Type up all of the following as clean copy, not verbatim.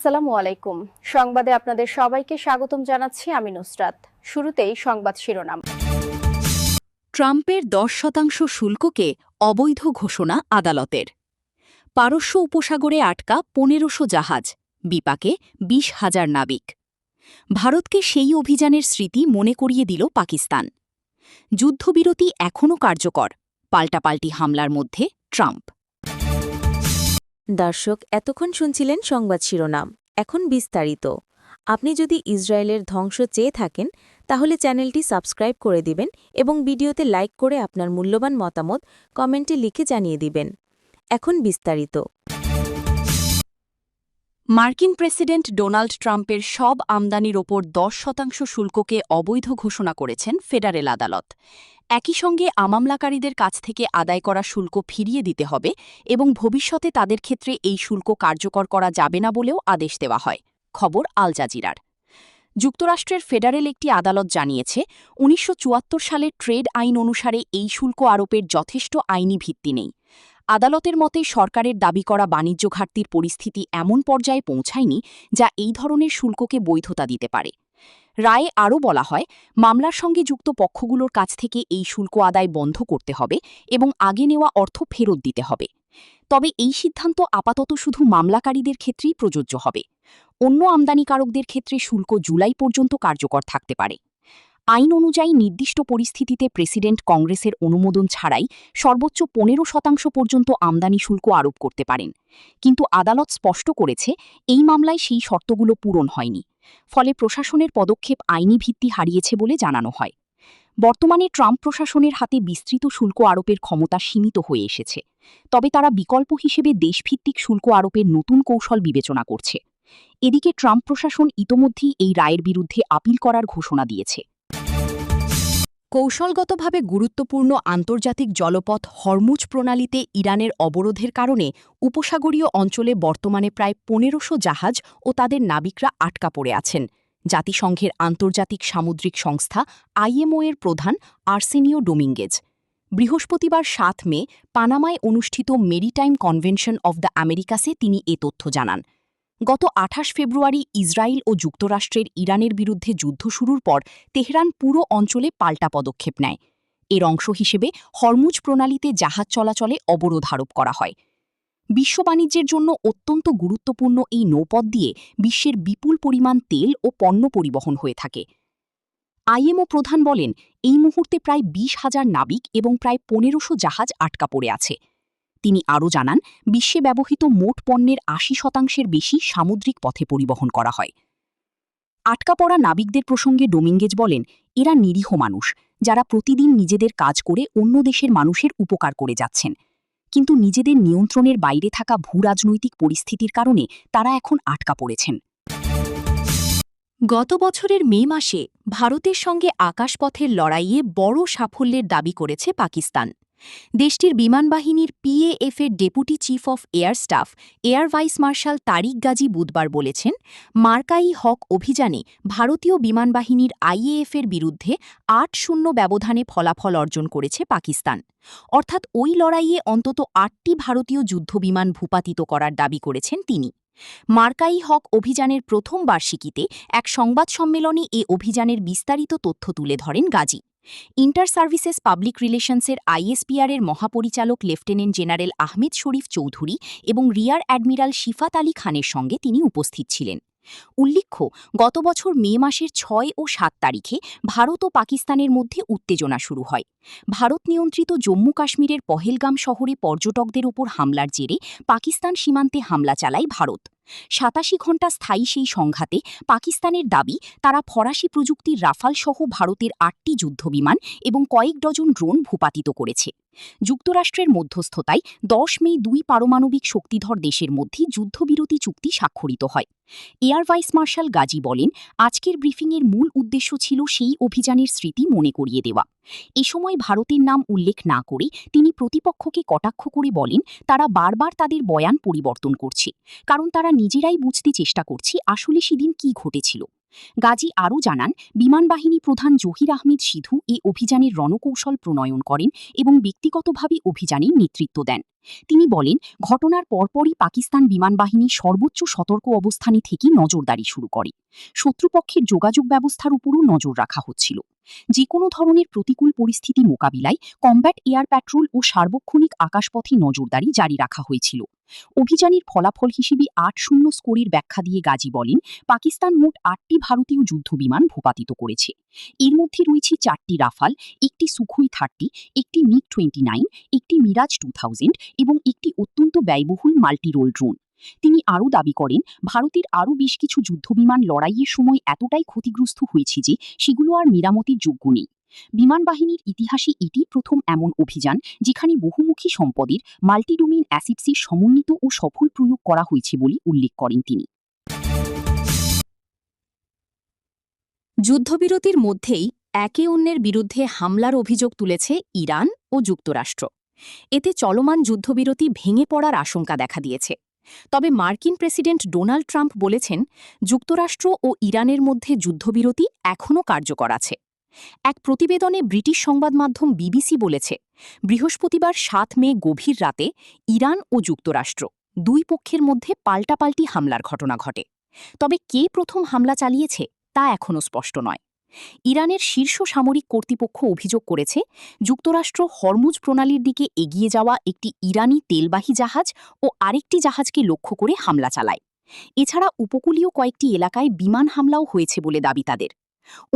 আসসালামু আলাইকুম। সংবাদে আপনাদের সবাইকে স্বাগতম জানাচ্ছি আমি নুসরাত। শুরুতেই সংবাদ শিরোনাম। ট্রাম্পের ১০% শুল্ককে অবৈধ ঘোষণা আদালতের। পারস্য উপসাগরে আটকা ১৫০০ জাহাজ, বিপাকে ২০,০০০ নাবিক। ভারতকে সেই অভিযানের স্মৃতি মনে করিয়ে দিল পাকিস্তান। যুদ্ধবিরতি এখনও কার্যকর, পাল্টাপাল্টি হামলার মধ্যে ট্রাম্প। দর্শক, এতক্ষণ শুনছিলেন সংবাদ শিরোনাম। এখন বিস্তারিত। আপনি যদি ইসরায়েলের ধ্বংস চেয়ে থাকেন তাহলে চ্যানেলটি সাবস্ক্রাইব করে দিবেন এবং ভিডিওতে লাইক করে আপনার মূল্যবান মতামত কমেন্টে লিখে জানিয়ে দিবেন। এখন বিস্তারিত। মার্কিন প্রেসিডেন্ট ডোনাল্ড ট্রাম্পের সব আমদানির ওপর ১০% শুল্ককে অবৈধ ঘোষণা করেছেন ফেডারেল আদালত। একই সঙ্গে আমামলাকারীদের কাছ থেকে আদায় করা শুল্ক ফিরিয়ে দিতে হবে এবং ভবিষ্যতে তাদের ক্ষেত্রে এই শুল্ক কার্যকর করা যাবে না বলেও আদেশ দেওয়া হয়। খবর আল জাজিরার। যুক্তরাষ্ট্রের ফেডারেল একটি আদালত জানিয়েছে ১৯৭৪ সালের ট্রেড আইন অনুসারে এই শুল্ক আরোপের যথেষ্ট আইনি ভিত্তি নেই। আদালতের মতে সরকারের দাবি করা বাণিজ্য ঘাটতির পরিস্থিতি এমন পর্যায়ে পৌঁছায়নি যা এই ধরনের শুল্ককে বৈধতা দিতে পারে। রায়ে আরও বলা হয়, মামলার সঙ্গে যুক্ত পক্ষগুলোর কাছ থেকে এই শুল্ক আদায় বন্ধ করতে হবে এবং আগে নেওয়া অর্থ ফেরত দিতে হবে। তবে এই সিদ্ধান্ত আপাতত শুধু মামলাকারীদের ক্ষেত্রেই প্রযোজ্য হবে। অন্য আমদানিকারকদের ক্ষেত্রে শুল্ক জুলাই পর্যন্ত কার্যকর থাকতে পারে। আইন অনুযায়ী নির্দিষ্ট পরিস্থিতিতে প্রেসিডেন্ট কংগ্রেসের অনুমোদন ছাড়াই সর্বোচ্চ ১৫% পর্যন্ত আমদানি শুল্ক আরোপ করতে পারেন। কিন্তু আদালত স্পষ্ট করেছে এই মামলায় সেই শর্তগুলো পূরণ হয়নি। ফলে প্রশাসনের পদক্ষেপ আইনি ভিত্তি হারিয়েছে বলে জানানো হয়। বর্তমানে ট্রাম্প প্রশাসনের হাতে বিস্তৃত শুল্ক আরোপের ক্ষমতা সীমিত হয়ে এসেছে। তবে তারা বিকল্প হিসেবে দেশভিত্তিক শুল্ক আরোপের নতুন কৌশল বিবেচনা করছে। এদিকে ট্রাম্প প্রশাসন ইতোমধ্যেই এই রায়ের বিরুদ্ধে আপিল করার ঘোষণা দিয়েছে। কৌশলগতভাবে গুরুত্বপূর্ণ আন্তর্জাতিক জলপথ হরমুজ প্রণালীতে ইরানের অবরোধের কারণে উপসাগরীয় অঞ্চলে বর্তমানে প্রায় ১৫০০ জাহাজ ও তাদের নাবিকরা আটকা পড়ে আছেন। জাতিসংঘের আন্তর্জাতিক সামুদ্রিক সংস্থা আইএমও এর প্রধান আর্সেনিও ডোমিঙ্গেজ বৃহস্পতিবার ৭ মে পানামায় অনুষ্ঠিত মেরিটাইম কনভেনশন অব দ্য আমেরিকাসে তিনি এ তথ্য জানান। গত ২৮ ফেব্রুয়ারি ইসরায়েল ও যুক্তরাষ্ট্রের ইরানের বিরুদ্ধে যুদ্ধ শুরুর পর তেহরান পুরো অঞ্চলে পাল্টা পদক্ষেপ নেয়। এর অংশ হিসেবে হরমুজ প্রণালীতে জাহাজ চলাচলে অবরোধ আরোপ করা হয়। বিশ্ব বাণিজ্যের জন্য অত্যন্ত গুরুত্বপূর্ণ এই নৌপথ দিয়ে বিশ্বের বিপুল পরিমাণ তেল ও পণ্য পরিবহন হয়ে থাকে। আইএমও প্রধান বলেন, এই মুহূর্তে প্রায় ২০,০০০ নাবিক এবং প্রায় ১৫০০ জাহাজ আটকা পড়ে আছে। তিনি আরও জানান, বিশ্বে ব্যবহৃত মোট পণ্যের ৮০% বেশি সামুদ্রিক পথে পরিবহন করা হয়। আটকা পড়া নাবিকদের প্রসঙ্গে ডোমিঙ্গেজ বলেন, এরা নিরীহ মানুষ যারা প্রতিদিন নিজেদের কাজ করে অন্য দেশের মানুষের উপকার করে যাচ্ছেন। কিন্তু নিজেদের নিয়ন্ত্রণের বাইরে থাকা ভূরাজনৈতিক পরিস্থিতির কারণে তারা এখন আটকা পড়েছেন। গত বছরের মে মাসে ভারতের সঙ্গে আকাশপথের লড়াইয়ে বড় সাফল্যের দাবি করেছে পাকিস্তান। দেশটির বিমানবাহিনীর পিএএফের deputy chief of air staff air vice marshal Tariq Ghazi বুধবার বলেছেন, মার্কাই হক অভিযানে ভারতীয় বিমানবাহিনীর আইএএফের বিরুদ্ধে ৮-০ ব্যবধানে ফলাফল অর্জন করেছে পাকিস্তান। অর্থাৎ ওই লড়াইয়ে অন্তত ৮টি ভারতীয় যুদ্ধবিমান ভূপাতিত করার দাবি করেছেন তিনি। মার্কাই হক অভিযানের প্রথম বার্ষিকীতে এক সংবাদ সম্মেলনে এ অভিযানের বিস্তারিত তথ্য তুলে ধরেন গাজী। ইন্টার সার্ভিসেস পাবলিক রিলেশনসের আইএসপিআরের মহাপরিচালক লেফটেন্যান্ট জেনারেল আহমেদ শরীফ চৌধুরী এবং রিয়ার অ্যাডমিরাল শিফাত আলী খানের সঙ্গে তিনি উপস্থিত ছিলেন। উল্লেখ্য, গত বছর মে মাসের ৬ ও ৭ তারিখে ভারত ও পাকিস্তানের মধ্যে উত্তেজনা শুরু হয়। ভারত নিয়ন্ত্রিত জম্মু কাশ্মীরের পহেলগাম শহরে পর্যটকদের ওপর হামলার জেরে পাকিস্তান সীমান্তে হামলা চালায় ভারত। ৮৭ ঘণ্টা স্থায়ী সেই সংঘাতে পাকিস্তানের দাবি, তারা ফরাসি প্রযুক্তির রাফাল সহ ভারতের ৮টি যুদ্ধবিমান এবং কয়েক ডজন ড্রোন ভূপাতিত করেছে। যুক্তরাষ্ট্রের মধ্যস্থতায় ১০ মে ২ পারমাণবিক শক্তিধর দেশের মধ্যে যুদ্ধবিরতি চুক্তি স্বাক্ষরিত হয়। এয়ার ভাইস মার্শাল গাজী বলেন, আজকের ব্রিফিংয়ের মূল উদ্দেশ্য ছিল সেই অভিযানের স্মৃতি মনে করিয়ে দেওয়া। এ সময় ভারতের নাম উল্লেখ না করে তিনি প্রতিপক্ষকে কটাক্ষ করে বলেন, তারা বারবার তাদের বয়ান পরিবর্তন করছে, কারণ তারা নিজেরাই বুঝতে চেষ্টা করছে আসলে সেদিন কী ঘটেছিল। গাজী আরও জানান, বিমানবাহিনী প্রধান জহির আহমেদ সিধু এই অভিযানের রণকৌশল প্রণয়ন করেন এবং ব্যক্তিগতভাবে অভিযানের নেতৃত্ব দেন। তিনি বলেন, ঘটনার পরপরই পাকিস্তান বিমানবাহিনী সর্বোচ্চ সতর্ক অবস্থানে থেকে নজরদারি শুরু করে। শত্রুপক্ষের যোগাযোগ ব্যবস্থার উপরও নজর রাখা হচ্ছিল। যে কোনো ধরনের প্রতিকূল পরিস্থিতি মোকাবিলায় কমব্যাট এয়ার প্যাট্রোল ও সার্বক্ষণিক আকাশপথে নজরদারি জারি রাখা হয়েছিল। অভিযানের ফলাফল হিসেবে ৮-০ স্কোরের ব্যাখ্যা দিয়ে গাজী বলেন, পাকিস্তান মোট ৮টি ভারতীয় যুদ্ধবিমান ভূপাতিত করেছে। এর মধ্যে রয়েছে 4টি রাফাল, একটি সুখোই 30, একটি মিগ 29, একটি মিরাজ 2000 এবং একটি অত্যন্ত ব্যয়বহুল মাল্টিরোল ড্রোন। তিনি আরও দাবি করেন, ভারতের আরও বেশ কিছু যুদ্ধবিমান লড়াইয়ের সময় এতটাই ক্ষতিগ্রস্ত হয়েছে যে সেগুলো আর মেরামতের যোগ্য নেই। বিমানবাহিনীর ইতিহাসে এটি প্রথম এমন অভিযান যেখানে বহুমুখী সম্পদের মাল্টিডোমেইন অ্যাসেটসের সমন্বিত ও সফল প্রয়োগ করা হয়েছে বলে উল্লেখ করেন তিনি। যুদ্ধবিরতির মধ্যেই একে অন্যের বিরুদ্ধে হামলার অভিযোগ তুলেছে ইরান ও যুক্তরাষ্ট্র। এতে চলমান যুদ্ধবিরতি ভেঙে পড়ার আশঙ্কা দেখা দিয়েছে। তবে মার্কিন প্রেসিডেন্ট ডোনাল্ড ট্রাম্প বলেছেন, যুক্তরাষ্ট্র ও ইরানের মধ্যে যুদ্ধবিরতি এখনও কার্যকর আছে। এক প্রতিবেদনে ব্রিটিশ সংবাদ মাধ্যম বিবিসি বলেছে, বৃহস্পতিবার ৭ মে গভীর রাতে ইরান ও যুক্তরাষ্ট্র দুই পক্ষের মধ্যে পাল্টাপাল্টি হামলার ঘটনা ঘটে। তবে কে প্রথম হামলা চালিয়েছে তা এখনও স্পষ্ট নয়। ইরানের শীর্ষ সামরিক কর্তৃপক্ষ অভিযোগ করেছে, যুক্তরাষ্ট্র হরমুজ প্রণালীর দিকে এগিয়ে যাওয়া একটি ইরানি তেলবাহী জাহাজ ও আরেকটি জাহাজকে লক্ষ্য করে হামলা চালায়। এছাড়া উপকূলীয় কয়েকটি এলাকায় বিমান হামলাও হয়েছে বলে দাবি তাদের।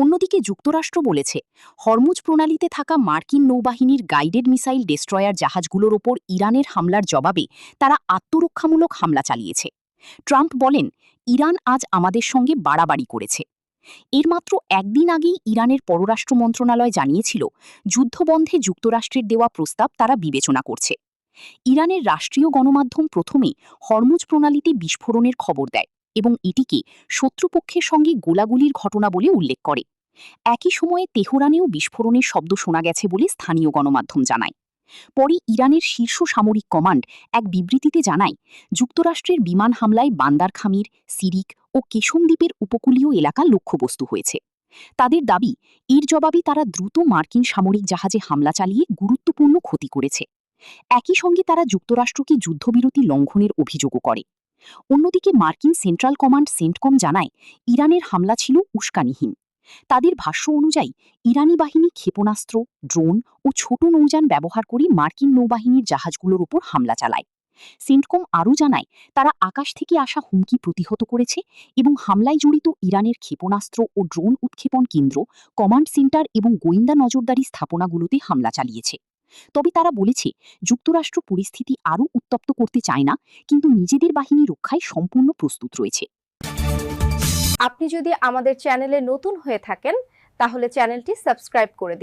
অন্যদিকে যুক্তরাষ্ট্র বলেছে, হরমুজ প্রণালীতে থাকা মার্কিন নৌবাহিনীর গাইডেড মিসাইল ডেস্ট্রয়ার জাহাজগুলোর ওপর ইরানের হামলার জবাবে তারা আত্মরক্ষামূলক হামলা চালিয়েছে। ট্রাম্প বলেন, ইরান আজ আমাদের সঙ্গে বাড়াবাড়ি করেছে। এর মাত্র একদিন আগেই ইরানের পররাষ্ট্র মন্ত্রণালয় জানিয়েছিল, যুদ্ধবন্ধে যুক্তরাষ্ট্রের দেওয়া প্রস্তাব তারা বিবেচনা করছে। ইরানের রাষ্ট্রীয় গণমাধ্যম প্রথমে হরমুজ প্রণালীতে বিস্ফোরণের খবর দেয় এবং এটিকে শত্রুপক্ষের সঙ্গে গোলাগুলির ঘটনা বলে উল্লেখ করে। একই সময়ে তেহরানেও বিস্ফোরণের শব্দ শোনা গেছে বলে স্থানীয় গণমাধ্যম জানায়। পরে ইরানের শীর্ষ সামরিক কমান্ড এক বিবৃতিতে জানায়, যুক্তরাষ্ট্রের বিমান হামলায় বান্দার খামির, সিরিক ও কেশম দ্বীপের উপকূলীয় এলাকা লক্ষ্যবস্তু হয়েছে। তাদের দাবি, এর জবাবে তারা দ্রুত মার্কিন সামরিক জাহাজে হামলা চালিয়ে গুরুত্বপূর্ণ ক্ষতি করেছে। একই সঙ্গে তারা যুক্তরাষ্ট্রকে যুদ্ধবিরতি লঙ্ঘনের অভিযোগও করে। অন্যদিকে মার্কিন সেন্ট্রাল কমান্ড সেন্টকম জানায়, ইরানের হামলা ছিল উস্কানিহীন। তাদের ভাষ্য অনুযায়ী ইরানি বাহিনী ক্ষেপণাস্ত্র, ড্রোন ও ছোট নৌযান ব্যবহার করে মার্কিন নৌবাহিনীর জাহাজগুলোর উপর হামলা চালায়। সেন্টকম আরও জানায়, তারা আকাশ থেকে আসা হুমকি প্রতিহত করেছে এবং হামলায় জড়িত ইরানের ক্ষেপণাস্ত্র ও ড্রোন উৎক্ষেপণ কেন্দ্র, কমান্ড সেন্টার এবং গোয়েন্দা নজরদারি স্থাপনাগুলোতে হামলা চালিয়েছে। তবে তারা বলেছে, যুক্তরাষ্ট্র পরিস্থিতি আরও উত্তপ্ত করতে চায় না, কিন্তু নিজেদের বাহিনী রক্ষায় সম্পূর্ণ প্রস্তুত রয়েছে। আপনি যদি আমাদের চ্যানেলে নতুন হয়ে থাকেন, তাহলে চ্যানেলটি সাবস্ক্রাইব করে দিন।